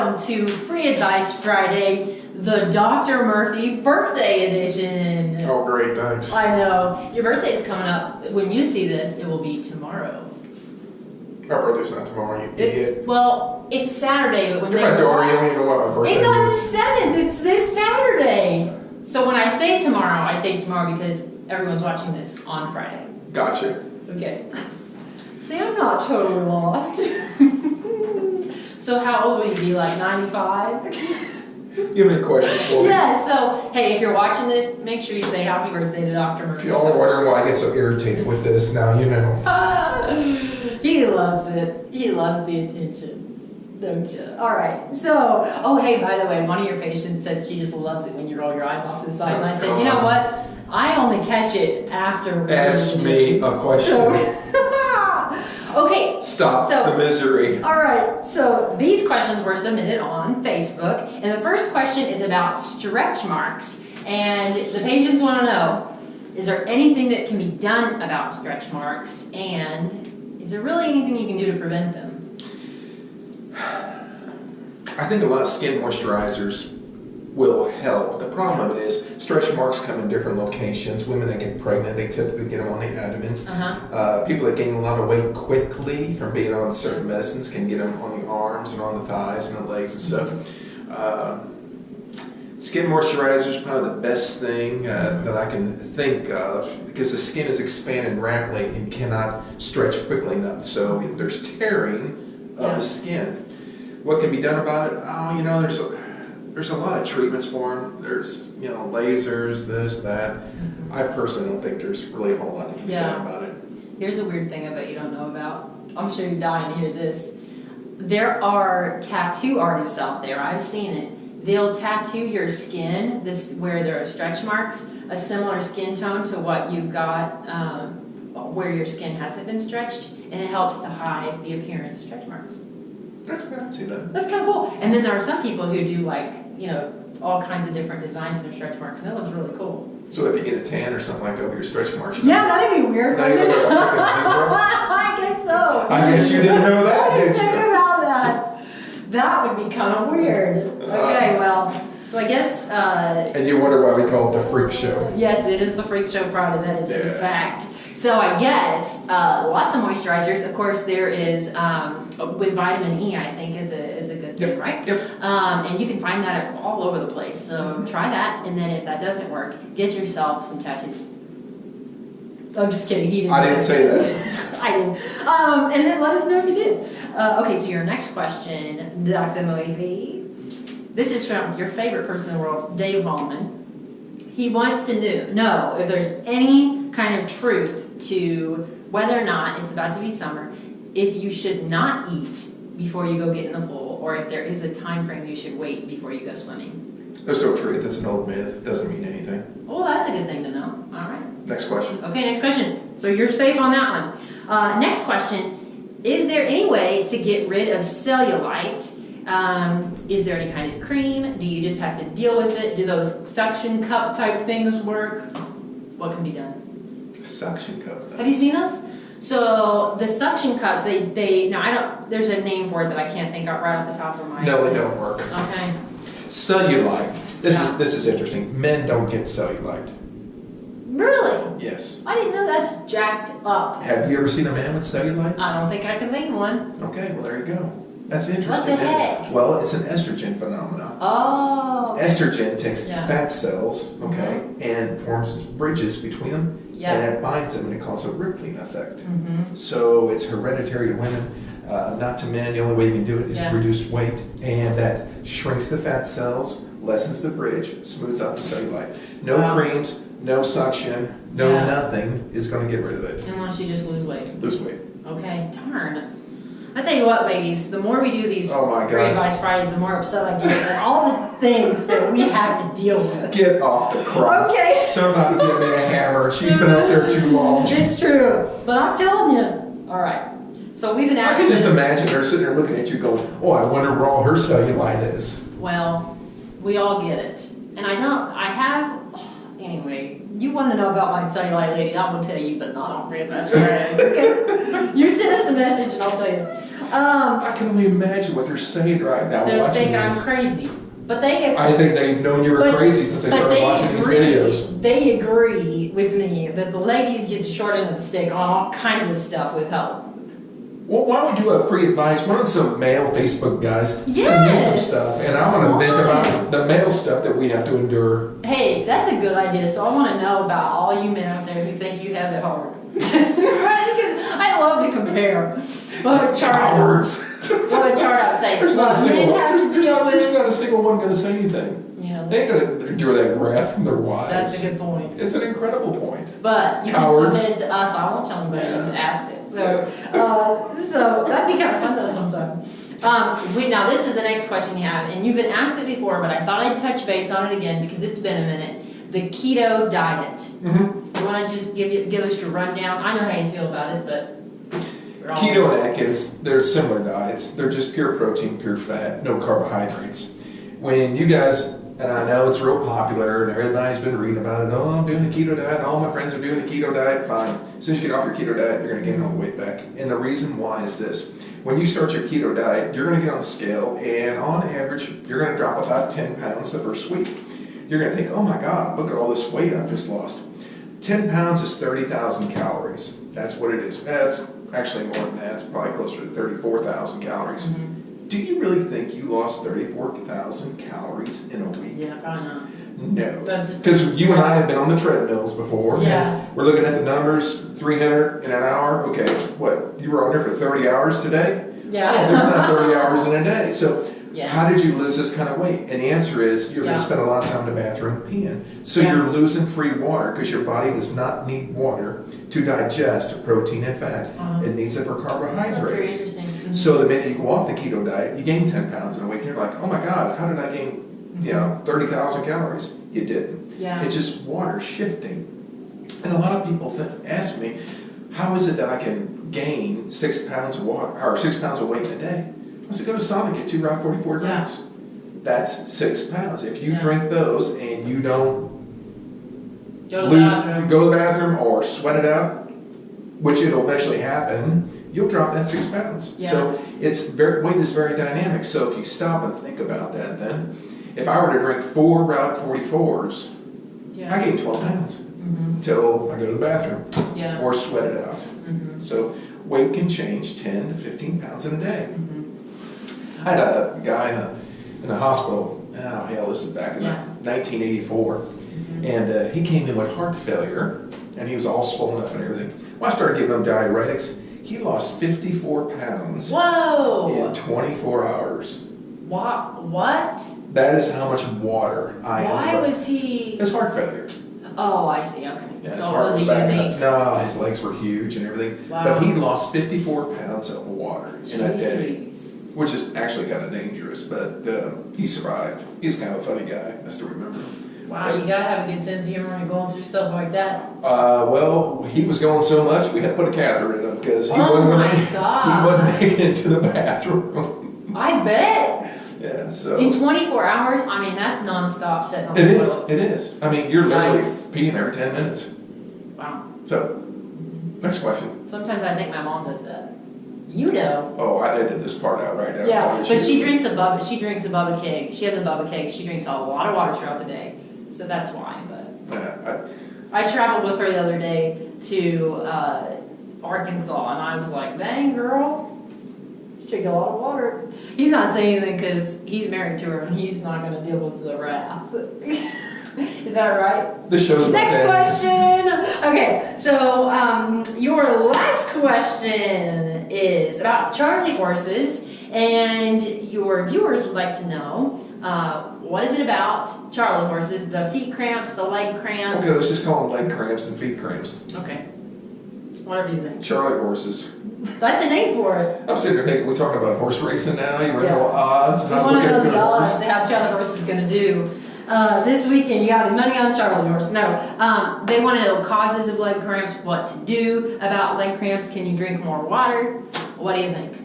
welcome to Free Advice Friday, the Dr. Murphy birthday edition. Oh, great, thanks. I know. Your birthday is coming up. When you see this, it will be tomorrow. My birthday's not tomorrow, you idiot. Well, it's Saturday, but when You're my daughter, you don't even know what my birthday it's on is. the 7th. It's this Saturday. So when I say tomorrow because everyone's watching this on Friday. Gotcha. Okay. See, I'm not totally lost. So how old will you be, like 95? You have any questions for me? Yeah, so, hey, if you're watching this, make sure you say happy birthday to Dr. Murphy. If y'all are wondering why I get so irritated with this, now you know. He loves it. He loves the attention, don't you? All right, so, oh, hey, by the way, one of your patients said she just loves it when you roll your eyes off to the side, and I said, you know what? I only catch it after. Ask me a question. Okay. Stop the misery. All right, so these questions were submitted on Facebook, and the first question is about stretch marks, and the patients want to know, is there anything that can be done about stretch marks, and is there really anything you can do to prevent them? I think a lot of skin moisturizers will help. The problem of it is stretch marks come in different locations. Women that get pregnant, they typically get them on the abdomen. People that gain a lot of weight quickly from being on certain medicines can get them on the arms and on the thighs and the legs and stuff. Skin moisturizer is probably the best thing that I can think of, because the skin is expanding rapidly and cannot stretch quickly enough. So there's tearing of the skin. What can be done about it? Oh, you know, there's a lot of treatments for them. There's, you know, lasers, this, that. I personally don't think there's really a whole lot that can be done about it. Here's a weird thing I bet you don't know about. I'm sure you're dying to hear this. There are tattoo artists out there. I've seen it. They'll tattoo your skin, where there are stretch marks, a similar skin tone to what you've got where your skin hasn't been stretched, and it helps to hide the appearance of stretch marks. That's good. I see that. That's kind of cool. And then there are some people who do, like, you know, all kinds of different designs in their stretch marks, and it looks really cool. So if you get a tan or something like that with your stretch marks, yeah, that'd be weird. Now you look like a freaking zebra. I guess so. I guess you didn't know that, I didn't did you? think about that. That would be kind of weird. Okay, well, so I guess. And you wonder why we call it the freak show. Yes, it is the freak show Friday. That is a fact. So I guess lots of moisturizers. Of course, there is with vitamin E. I think is a good thing, right? Yep. And you can find that all over the place. So try that, and then if that doesn't work, get yourself some tattoos. I'm just kidding. He didn't. I didn't say that. I didn't. And then let us know if you did. Okay, so your next question, Dr. Murphy. This is from your favorite person in the world, Dave Ballman. He wants to know if there's any kind of truth to whether or not it's about to be summer, if you should not eat before you go get in the pool, or if there is a time frame you should wait before you go swimming. There's no truth. That's an old myth. It doesn't mean anything. Well, that's a good thing to know. All right. Next question. Okay, next question. So you're safe on that one. Next question. Is there any way to get rid of cellulite? Is there any kind of cream? Do you just have to deal with it? Do those suction cup type things work? What can be done? Suction cup. Have you seen those? So the suction cups, there's a name for it that I can't think of right off the top of my head. No, they don't work. Okay. Cellulite. This is interesting. Men don't get cellulite. Really? Yes. I didn't know that's jacked up. Have you ever seen a man with cellulite? I don't think I can think of one. Okay, well there you go. That's interesting. What the heck? Well, it's an estrogen phenomenon. Oh. Estrogen takes fat cells, and forms bridges between them, and it binds them, and it causes a rippling effect. So it's hereditary to women, not to men. The only way you can do it is to reduce weight, and that shrinks the fat cells, lessens the bridge, smooths out the cellulite. No creams, no suction, no nothing is going to get rid of it. Unless you just lose weight. Lose weight. Okay, darn. I tell you what, ladies, the more we do these Free Advice Fridays, the more upset I get at all the things that we have to deal with. Get off the cross. Okay. Somebody give me a hammer. She's been up there too long. It's true, but I'm telling you. All right. So we've been asking. I can just imagine her sitting there looking at you going, oh, I wonder where all her cellulite is. Well, we all get it. And I have, Anyway, you want to know about my cellulite lady, I'm going to tell you, but not on Real Best Friend. Okay? You send us a message and I'll tell you. I can only imagine what they're saying right now They watching think I'm this. crazy. But they I think they've known you were crazy since they started watching these videos. They agree with me that the ladies get the short end of the stick on all kinds of stuff with health. Well, why don't we do a free advice? Why don't some male Facebook guys send me some stuff, and I want to vent about the male stuff that we have to endure. Hey, that's a good idea. So I want to know about all you men out there who think you have it hard. Right? Because I love to compare. What would Cowards. What would Charlie say? There's not a single one. There's with... not a single one going to say anything. Yeah, they ain't going to endure that wrath from their wives. That's a good point. It's an incredible point. But you Cowards. can submit it to us. I won't tell anybody who's asked it. So, so that'd be kind of fun though sometimes. Now this is the next question you have, and you've been asked it before, but I thought I'd touch base on it again because it's been a minute. The keto diet. Mm-hmm. You want to just give us your rundown? I know how you feel about it, but keto and Atkins, they're similar diets. They're just pure protein, pure fat, no carbohydrates. When you guys, and I know it's real popular, and everybody's been reading about it. Oh, I'm doing the keto diet. All my friends are doing the keto diet. Fine. As soon as you get off your keto diet, you're going to gain all the weight back. And the reason why is this. When you start your keto diet, you're going to get on a scale, and on average, you're going to drop about 10 pounds the first week. You're going to think, oh my God, look at all this weight I've just lost. 10 pounds is 30,000 calories. That's what it is. That's actually more than that. It's probably closer to 34,000 calories. Mm-hmm. Do you really think you lost 34,000 calories in a week? Yeah, probably not. No. Because you and I have been on the treadmills before. Yeah. We're looking at the numbers, 300 in an hour. Okay, what? You were on there for 30 hours today? Yeah. Oh, there's not 30 hours in a day. So yeah. How did you lose this kind of weight? And the answer is you're going to spend a lot of time in the bathroom peeing. So you're losing free water because your body does not need water to digest protein and fat. It needs it for carbohydrates. That's very interesting. Mm-hmm. So the minute you go off the keto diet, you gain 10 pounds in a week. And you're like, oh my God, how did I gain 30,000 calories? You didn't. Yeah. It's just water shifting. And a lot of people ask me, how is it that I can gain 6 pounds of water or 6 pounds of weight in a day? I said, go to Sonic, get 2 Rock 44 drinks. Yeah. That's 6 pounds. If you drink those and you don't go to the bathroom or sweat it out, which it'll eventually happen, you'll drop that 6 pounds. Yeah. So weight is very dynamic. So if you stop and think about that, then if I were to drink 4 Route 44s, I gain 12 pounds until I go to the bathroom or sweat it out. Mm-hmm. So weight can change 10 to 15 pounds in a day. Mm-hmm. I had a guy in a hospital, this is back in 1984, and he came in with heart failure, and he was all swollen up and everything. Well, I started giving him diuretics. He lost 54 pounds in 24 hours. What? That is how much water I Why was he... His heart failure. Oh, I see, okay. Yeah, his so heart was he backing unique? up. No, his legs were huge and everything. Wow. But he lost 54 pounds of water in a day. Which is actually kind of dangerous, but he survived. He's kind of a funny guy. I still remember him. Wow, you gotta have a good sense of humor when you're going through stuff like that. Well, he was going so much, we had to put a catheter in him because he wasn't making it to the bathroom. I bet. Yeah, so. In 24 hours, I mean, that's nonstop sitting on the toilet. It is. I mean, you're literally peeing every 10 minutes. Wow. So, next question. Sometimes I think my mom does that. You know. Oh, I edited this part out right now. Yeah, but she drinks a Bubba keg. She has a Bubba keg. She drinks a lot of water throughout the day. So that's why. But I traveled with her the other day to Arkansas, and I was like, dang, girl, you drink a lot of water. He's not saying anything because he's married to her, and he's not going to deal with the wrath. Is that right? This show's next question. Okay, so your last question is about CharlieHorses, and your viewers would like to know what is it about CharlieHorses? The feet cramps, the leg cramps. Okay, let's just call them leg cramps and feet cramps. Okay, whatever you think. CharlieHorses. That's a name for it. I'm sitting there thinking we're talking about horse racing now. You want to know odds? You want to know the odds to how CharlieHorses is going to do. This weekend, you got the money on CharlieHorse. No, they want to know causes of leg cramps, what to do about leg cramps. Can you drink more water? What do you think?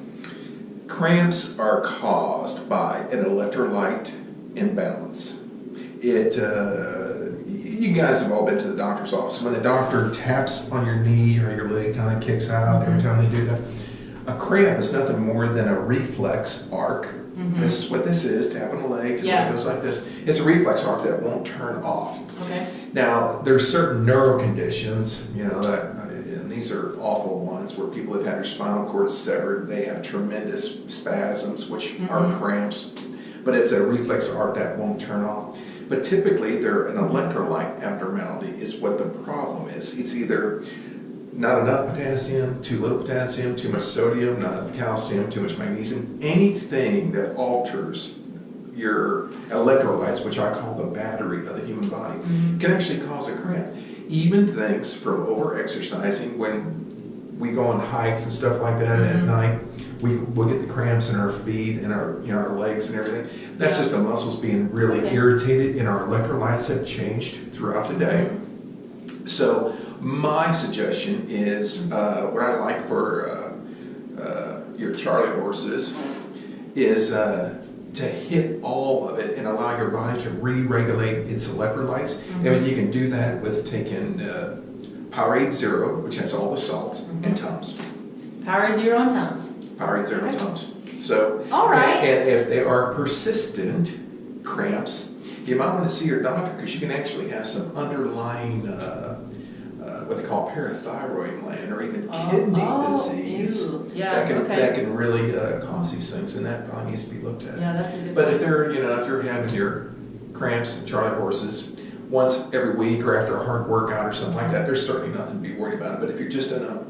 Cramps are caused by an electrolyte imbalance. You guys have all been to the doctor's office. When the doctor taps on your knee or your leg kind of kicks out every time they do that, a cramp is nothing more than a reflex arc. This is what this is, tap on the leg, it goes like this. It's a reflex arc that won't turn off. Okay. Now, there's certain neuro conditions, you know, that, and these are awful ones, where people have had their spinal cord severed, they have tremendous spasms, which are cramps, but it's a reflex arc that won't turn off. But typically, they're an electrolyte abnormality is what the problem is. It's either not enough potassium, too little potassium, too much sodium, not enough calcium, too much magnesium. Anything that alters your electrolytes, which I call the battery of the human body, can actually cause a cramp. Even things from over-exercising, when we go on hikes and stuff like that at night, we'll get the cramps in our feet and our legs and everything. That's just the muscles being really irritated, and our electrolytes have changed throughout the day. So my suggestion is, what I like for your Charlie horses is to hit all of it and allow your body to re-regulate its electrolytes. And you can do that with taking Powerade Zero, which has all the salts, and Tums. Powerade Zero and Tums. Powerade Zero and Tums. So, and if they are persistent cramps, you might want to see your doctor, because you can actually have some underlying what they call parathyroid gland or even kidney disease that can really cause these things, and that probably needs to be looked at. Yeah, that's a good But point. if you're having your cramps, Charlie horses, once every week or after a hard workout or something like that, there's certainly nothing to be worried about. But if you're just in a,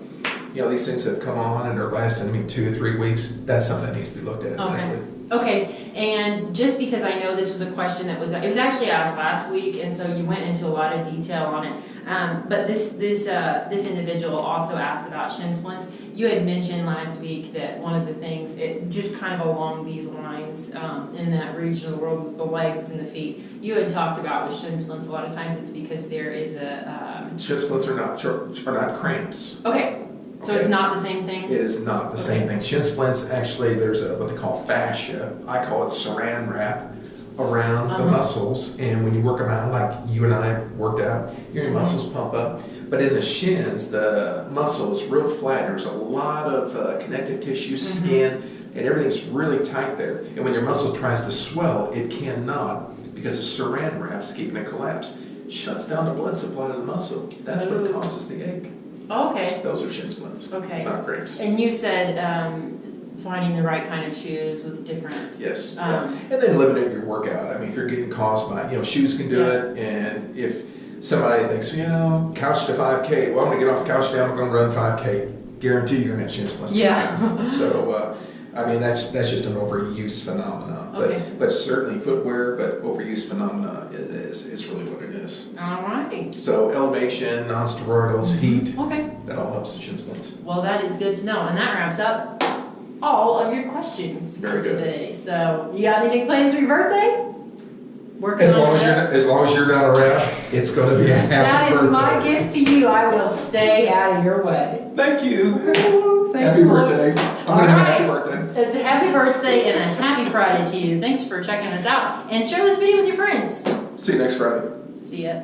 these things have come on and are lasting 2 or 3 weeks, that's something that needs to be looked at. Okay, and just because I know this was a question that was actually asked last week, and so you went into a lot of detail on it. But this individual also asked about ShinSplints. You had mentioned last week that one of the things, it just kind of along these lines, in that region of the world with the legs and the feet, you had talked about with ShinSplints a lot of times it's because there is a ShinSplints are not cramps. Okay. So it's not the same thing? It is not the same thing. ShinSplints, actually, there's what they call fascia. I call it saran wrap around the muscles. And when you work them out, like you and I have worked out, your muscles pump up. But in the shins, the muscle is real flat. There's a lot of connective tissue, skin, and everything's really tight there. And when your muscle tries to swell, it cannot, because the saran wrap's keeping it collapsed. Shuts down the blood supply to the muscle. That's what causes the ache. Okay. Those are ShinSplints. Okay. Not cramps. And you said finding the right kind of shoes with different. Yes. And then limiting your workout. I mean, if you're getting caused by, shoes can do it, and if somebody thinks, couch to 5K, well, I'm gonna get off the couch today, I'm gonna run 5K. Guarantee you're gonna have ShinSplints. Yeah. So, I mean, that's just an overuse phenomenon. But certainly footwear, but overuse phenomena is really what it is. All right. So elevation, non-steroidals, heat. Okay. That all helps the ShinSplints. Well, that is good to know, and that wraps up all of your questions for today. So, you got any big plans for your birthday? As long as you're not around, it's going to be a happy birthday. That is my gift to you. I will stay out of your way. Thank you. Happy birthday. I'm going to have a happy birthday. It's a happy birthday and a happy Friday to you. Thanks for checking us out. And share this video with your friends. See you next Friday. See ya.